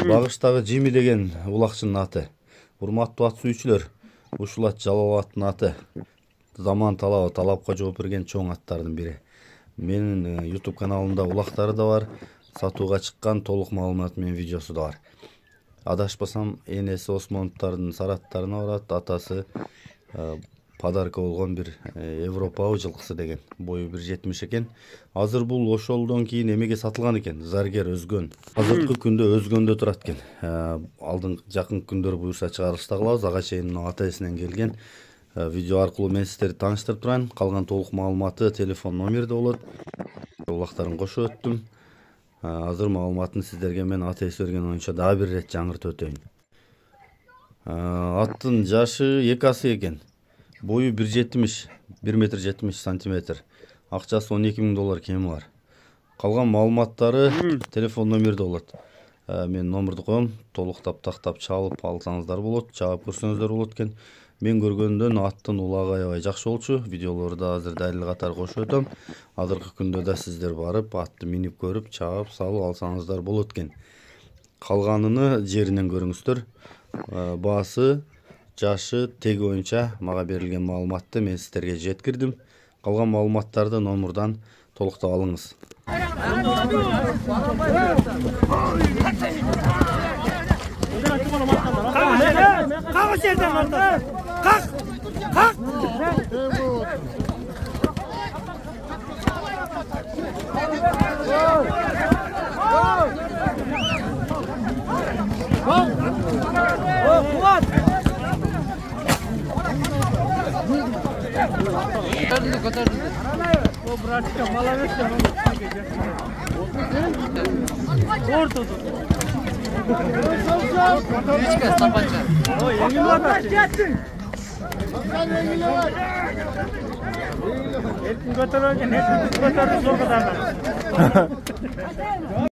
Багыштагы Жими деген улакчынын аты. Урматтуу ат сүйүүчүлөр, ушул ат Жалал аттын аты. Заман талабы талапка жооп берген чоң аттардын бири. Менин YouTube каналымда улактары да бар, сатууга чыккан толук маалымат менен видеосу да бар. Адашпасам, энеси Осмоновдордун сараттарына барат, атасы подарка болгон бир Европа жылкысы деген. Бою 1.70 экен. Азыр бул ошолдон кийин эмеге сатылган экен, заргер өзгөн. Азыркы күндө өзгөндө турат экен. Алдын жакын күндөр буюрса чыгарылышта кылабыз. Ага чейин ата-энесинен келген. Видео аркылуу мен сиздерди тааныштырып турайын. Калган толук маалыматы телефон номерде болот. Улактарын кошуп өттүм. Азыр маалыматын сиздерге мен ата-энеси берген оюнча дагы бир ирет жаңыртып өтөйүн. Аттын жашы 2 асы экен. Бою 1.70, 1,70 сантиметр. Акчасы $12.000 кеми бар. Калган маалыматтары телефон номерде болот. Мен номерди коем, толуктап тактап чалып алсаңыздар болот, чаап көрсөңүздөр болот экен. Мен көргөндөн аттын улагы аябай жакшы болчу. Видеолорду азыр далил катары кошуп өтөм. Азыркы күндө да сиздер барып, атты минип көрүп, чаап салып алсаңыздар болот экен. Калганыны жеринен көрүңүздөр. Баасы, жашы, теги боюнча мага берилген маалыматты мен сиздерге жеткирдим. Калган маалыматтарды номурдан толуктап алыңыз. Kalk yerden orada. Kalk. Kalk. O bırakça malavet ya. Ortada. Hiç kes tabanca. O yengil var. Sen yengil var. Erkin götürürken hepimiz götürürüz o kadar.